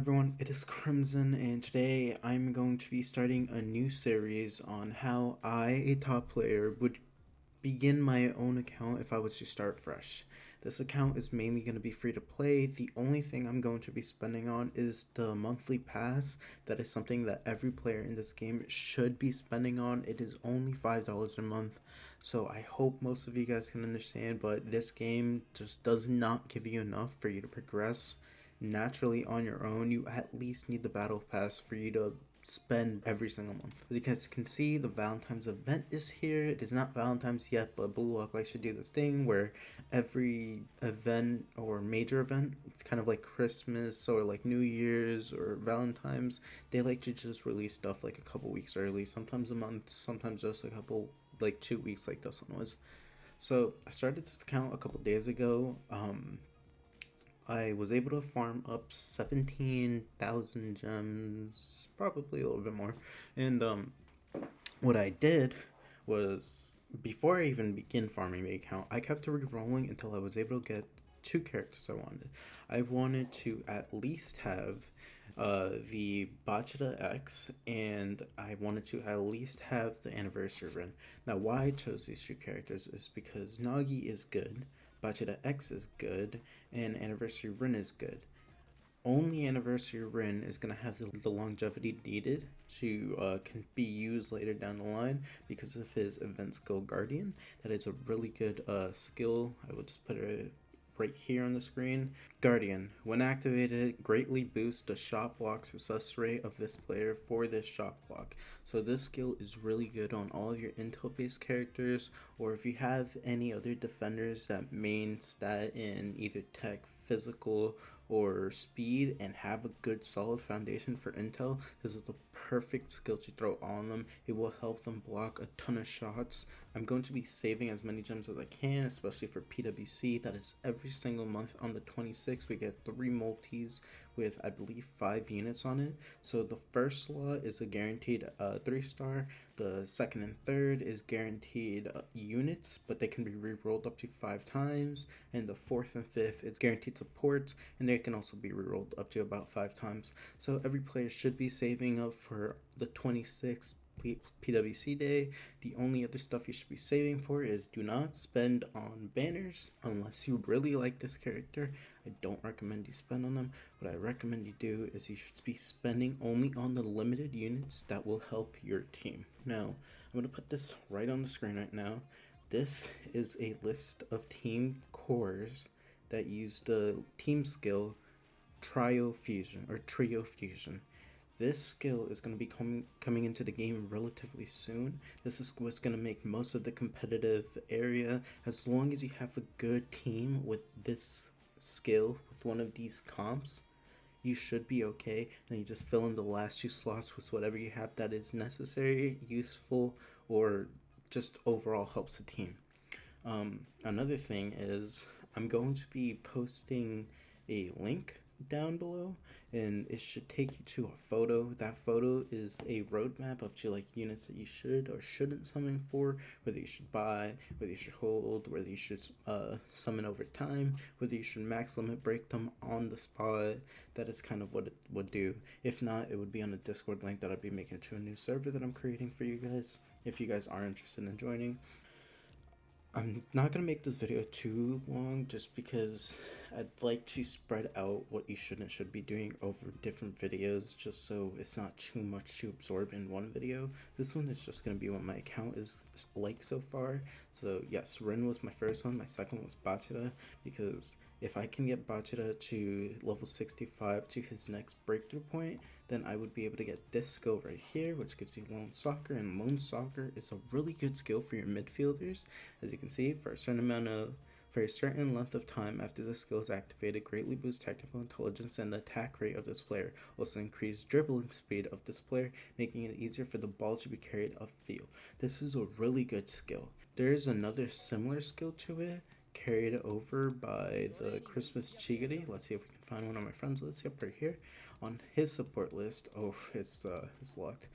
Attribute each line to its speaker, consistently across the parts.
Speaker 1: everyone, it is Crimson, and today I'm going to be starting a new series on how I, a top player, would begin my own account if I was to start fresh. This account is mainly going to be free to play. The only thing I'm going to be spending on is the monthly pass. That is something that every player in this game should be spending on. It is only $5 a month. So I hope most of you guys can understand, but this game just does not give you enough for you to progress naturally on your own. You at least need the battle pass for you to spend every single month. As you guys can see, the Valentine's event is here. It is not Valentine's yet, but Bluelock likes to do this thing where every event or major event, it's kind of like Christmas or like New Year's or Valentine's, they like to just release stuff like a couple weeks early, sometimes a month, sometimes just a couple, like 2 weeks like this one was. So I started this account a couple days ago. I was able to farm up 17,000 gems, probably a little bit more. And what I did was, before I even begin farming the account, I kept re-rolling until I was able to get two characters I wanted. I wanted to at least have the Bachata X, and I wanted to at least have the Anniversary Run. Now, why I chose these two characters is because Nagi is good, Bachata X is good, and Anniversary Rin is good. Only Anniversary Rin is going to have the longevity needed to can be used later down the line because of his event skill Guardian. That is a really good skill. I will just put it right here on the screen. Guardian, when activated, greatly boosts the shot block success rate of this player for this shot block. So this skill is really good on all of your intel based characters, or if you have any other defenders that main stat in either tech, physical, or speed and have a good solid foundation for intel. This is the perfect skill to throw on them. It will help them block a ton of shots. I'm going to be saving as many gems as I can, especially for PwC. That is every single month. On the 26th we get 3 multis with I believe 5 units on it. So the first slot is a guaranteed 3-star. The second and third is guaranteed units, but they can be re-rolled up to 5 times. And the fourth and fifth is guaranteed supports, and they can also be re-rolled up to about 5 times. So every player should be saving up for the 26th PwC day. The only other stuff you should be saving for is do not spend on banners unless you really like this character. I don't recommend you spend on them. What I recommend you do is you should be spending only on the limited units that will help your team. Now, I'm going to put this right on the screen right now. This is a list of team cores that use the team skill Trio Fusion or Trio Fusion. This skill is going to be coming into the game relatively soon. This is what's going to make most of the competitive area. As long as you have a good team with this skill, with one of these comps, you should be okay. And you just fill in the last 2 slots with whatever you have that is necessary, useful, or just overall helps the team. Another thing is I'm going to be posting a link down below, and it should take you to a photo. That photo is a roadmap of like units that you should or shouldn't summon for, whether you should buy, whether you should hold, whether you should summon over time, whether you should max limit break them on the spot. That is kind of what it would do. If not, it would be on a Discord link that I'd be making to a new server that I'm creating for you guys if you guys are interested in joining. I'm not going to make this video too long just because I'd like to spread out what you should and should be doing over different videos, just so it's not too much to absorb in one video. This one is just going to be what my account is like so far. So yes, Rin was my first one. My second was Bachata, because if I can get Bachata to level 65 to his next breakthrough point, then I would be able to get this skill right here, which gives you Lone Soccer, and Lone Soccer is a really good skill for your midfielders. As you can see, for a certain length of time after the skill is activated, greatly boosts technical intelligence and the attack rate of this player. Also increase dribbling speed of this player, making it easier for the ball to be carried upfield. This is a really good skill. There is another similar skill to it, carried over by the Christmas Chigiri. Let's see if we can find one on my friends list. Yep, right here on his support list. Oh, it's locked.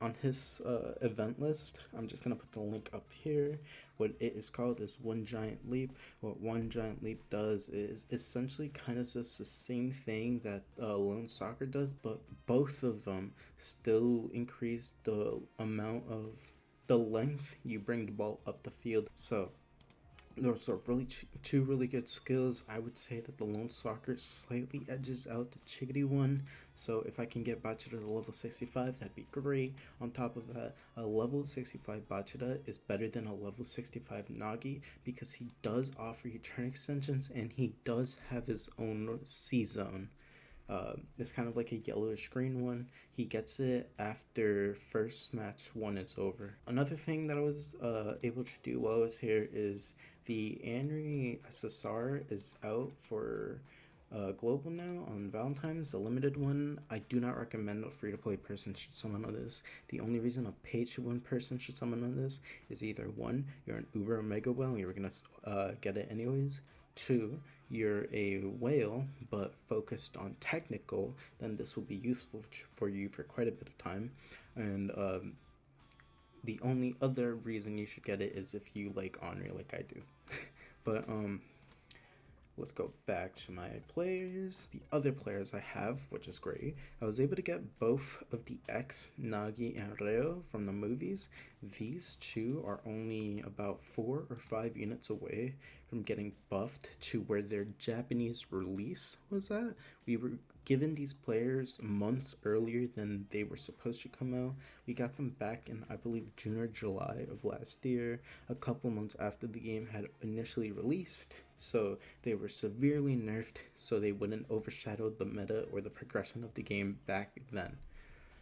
Speaker 1: on his event list. I'm just gonna put the link up here. What it is called is One Giant Leap. What One Giant Leap does is essentially kind of just the same thing that Lone Soccer does, but both of them still increase the amount of the length you bring the ball up the field. So those are really two really good skills. I would say that the Lone Soccer slightly edges out the Chickadee one. So if I can get Bachata to level 65, that'd be great. On top of that, a level 65 Bachata is better than a level 65 Nagi because he does offer you turn extensions and he does have his own C-zone. It's kind of like a yellowish green one. He gets it after first match one is over. Another thing that I was able to do while I was here is the Anri SSR is out for global now on Valentine's, the limited one. I do not recommend a free-to-play person should summon on this. The only reason a pay-to-win person should summon on this is either one, you're an uber mega whale and you're gonna get it anyways. Two, you're a whale but focused on technical, then this will be useful for you for quite a bit of time. And the only other reason you should get it is if you like Henri like I do. But let's go back to my players. The other players I have, which is great, I was able to get both of the X, Nagi, and Reo from the movies. These two are only about 4 or 5 units away from getting buffed to where their Japanese release was at. We were given these players months earlier than they were supposed to come out. We got them back in, I believe, June or July of last year, a couple months after the game had initially released. So they were severely nerfed so they wouldn't overshadow the meta or the progression of the game back then.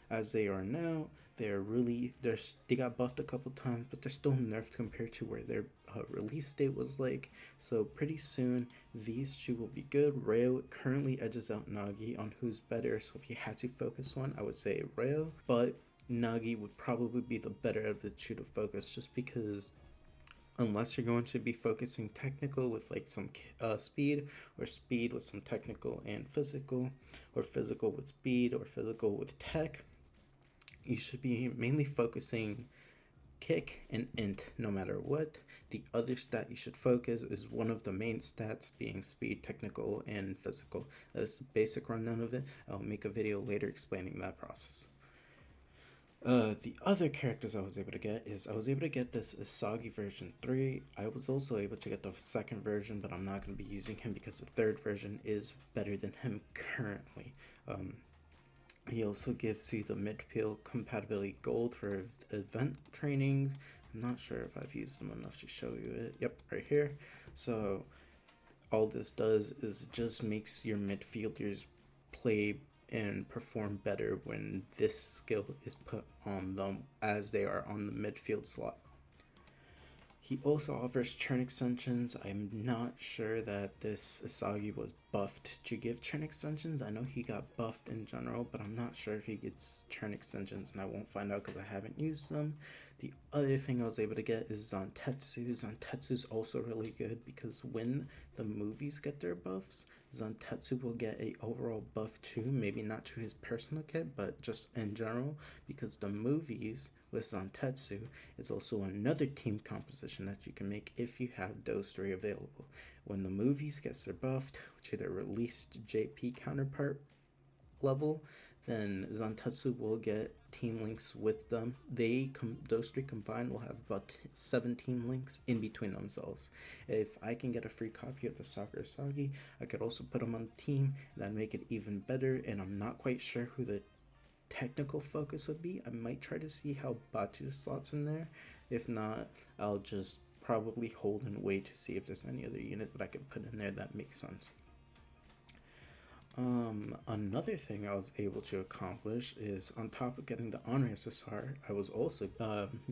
Speaker 1: As they are now, they got buffed a couple times, but they're still nerfed compared to where their release date was like. So pretty soon these two will be good. Reo currently edges out Nagi on who's better, so if you had to focus one, I would say Reo, but Nagi would probably be the better of the two to focus, just because unless you're going to be focusing technical with like some speed, or speed with some technical and physical, or physical with speed, or physical with tech, you should be mainly focusing kick and int no matter what. The other stat you should focus is one of the main stats, being speed, technical, and physical. That is the basic rundown of it. I'll make a video later explaining that process. The other characters I was able to get is I was able to get this Isagi version 3. I was also able to get the second version, but I'm not going to be using him because the third version is better than him currently. He also gives you the midfield compatibility gold for event training. I'm not sure if I've used them enough to show you it. Yep, right here. So all this does is just makes your midfielders play and perform better when this skill is put on them as they are on the midfield slot. He also offers turn extensions. I'm not sure that this Isagi was buffed to give turn extensions. I know he got buffed in general, but I'm not sure if he gets turn extensions, and I won't find out because I haven't used them. The other thing I was able to get is Zantetsu. Zantetsu's also really good because when the movies get their buffs, Zantetsu will get a overall buff too. Maybe not to his personal kit, but just in general, because the movies with Zantetsu is also another team composition that you can make if you have those three available. When the movies gets their buffed to their released JP counterpart level, then Zantetsu will get team links with them. Those three combined will have about 17 links in between themselves. If I can get a free copy of the Soccer Isagi, I could also put them on the team. That'd make it even better, and I'm not quite sure who the technical focus would be. I might try to see how Batu slots in there. If not, I'll just probably hold and wait to see if there's any other unit that I could put in there that makes sense. Another thing I was able to accomplish is, on top of getting the Honor SSR, I was also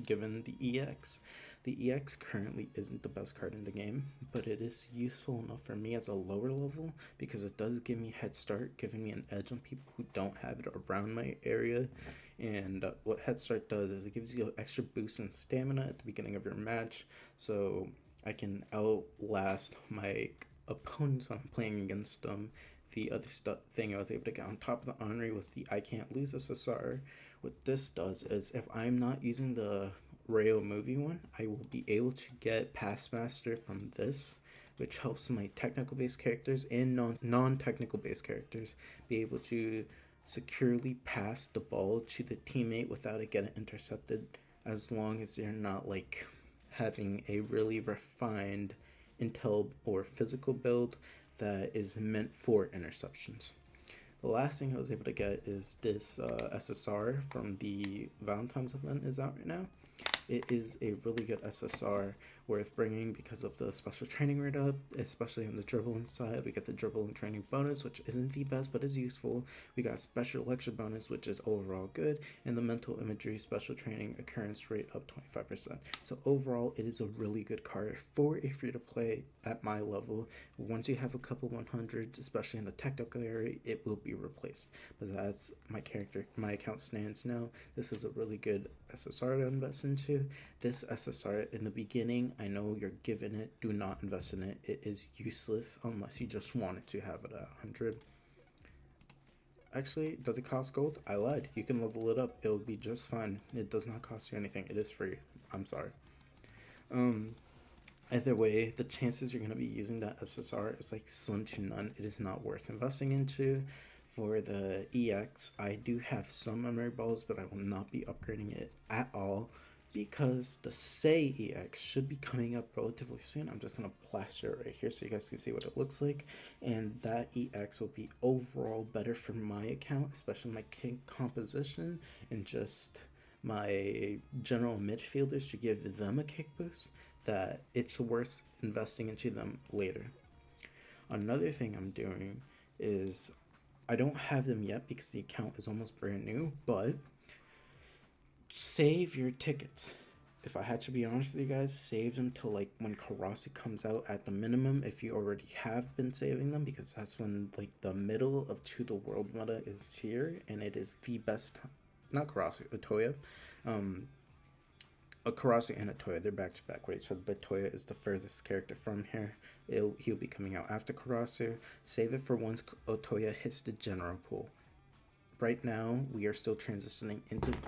Speaker 1: given the EX. The EX currently isn't the best card in the game, but it is useful enough for me as a lower level because it does give me a head start, giving me an edge on people who don't have it around my area. And what Head Start does is it gives you an extra boost in stamina at the beginning of your match, so I can outlast my opponents when I'm playing against them. the other thing I was able to get on top of the honorary was the I Can't Lose SSR. What this does is if I'm not using the Rayo movie one, I will be able to get Pass Master from this, which helps my technical based characters and non-technical based characters be able to securely pass the ball to the teammate without it getting intercepted, as long as they're not like having a really refined intel or physical build that is meant for interceptions. The last thing I was able to get is this SSR from the Valentine's event is out right now. It is a really good SSR worth bringing because of the special training rate up, especially on the dribbling side. We get the dribbling training bonus, which isn't the best but is useful. We got special lecture bonus, which is overall good, and the mental imagery special training occurrence rate up 25%. So overall, it is a really good card for a free to play at my level. Once you have a couple 100s, especially in the technical area, it will be replaced. But that's my account stands now. This is a really good SSR to invest into. This SSR in the beginning, I know you're given it, do not invest in it. It is useless unless you just wanted to have it at 100. Actually, does it cost gold? I lied. You can level it up. It'll be just fine. It does not cost you anything. It is free. I'm sorry. Either way, the chances you're going to be using that SSR is like slim to none. It is not worth investing into. For the EX, I do have some memory balls, but I will not be upgrading it at all because the Say EX should be coming up relatively soon. I'm just going to plaster it right here so you guys can see what it looks like. And that EX will be overall better for my account, especially my king composition and just my general midfielders to give them a kick boost, that it's worth investing into them later. Another thing I'm doing is I don't have them yet because the account is almost brand new, but save your tickets. If I had to be honest with you guys, save them till like when Karasi comes out at the minimum, if you already have been saving them, because that's when like the middle of To the World meta is here, and it is the best, not Karasi, Otoya. Karasi and Otoya, they're back to back with each other, but Otoya is the furthest character from here. He'll be coming out after Karasi. Save it for once Otoya hits the general pool. Right now, we are still transitioning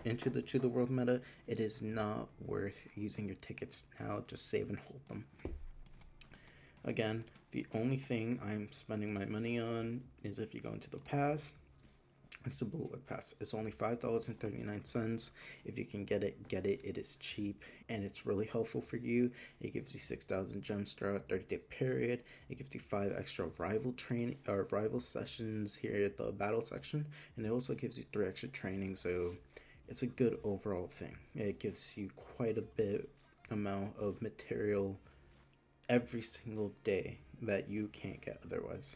Speaker 1: into the To the World meta. It is not worth using your tickets now. Just save and hold them. Again, the only thing I'm spending my money on is if you go into the pass. It's the Bluelock Pwc. It's only $5.39. If you can get it, get it. It is cheap and it's really helpful for you. It gives you 6,000 gems throughout a 30-day period. It gives you 5 extra rival sessions here at the battle section, and it also gives you 3 extra training. So it's a good overall thing. It gives you quite a bit amount of material every single day that you can't get otherwise.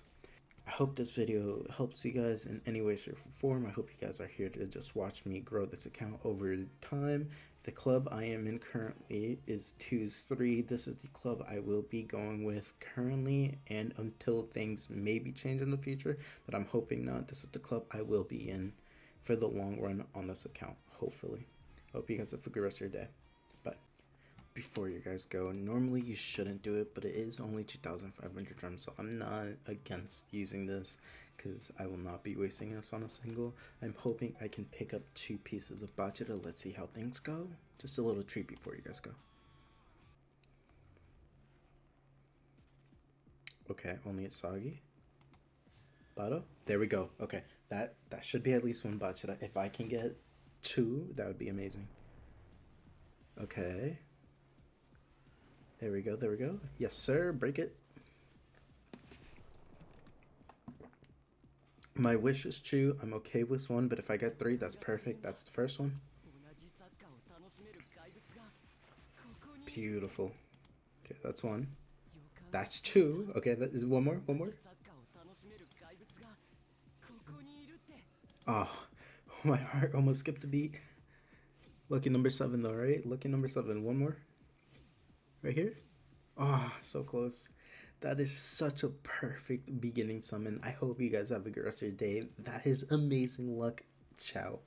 Speaker 1: I hope this video helps you guys in any way, shape, or form. I hope you guys are here to just watch me grow this account over time. The club I am in currently is 2's3. This is the club I will be going with currently and until things maybe change in the future, but I'm hoping not. This is the club I will be in for the long run on this account, hopefully. Hope you guys have a good rest of your day. But before you guys go, normally you shouldn't do it, but it is only 2,500 gems, so I'm not against using this because I will not be wasting this on a single. I'm hoping I can pick up 2 pieces of Bachata. Let's see how things go. Just a little treat before you guys go. Okay, only a Sagi. Bado? There we go. Okay, that should be at least 1 Bachata. If I can get 2, that would be amazing. Okay. There we go, there we go. Yes, sir, break it. My wish is 2. I'm okay with 1, but if I get 3, that's perfect. That's the first one. Beautiful. Okay, that's 1. That's 2. Okay, that is 1 more, 1 more. Oh, my heart almost skipped a beat. Lucky number 7 though, right? Lucky number 7. 1 more. Right here? Oh, so close. That is such a perfect beginning summon. I hope you guys have a good rest of your day. That is amazing luck. Ciao.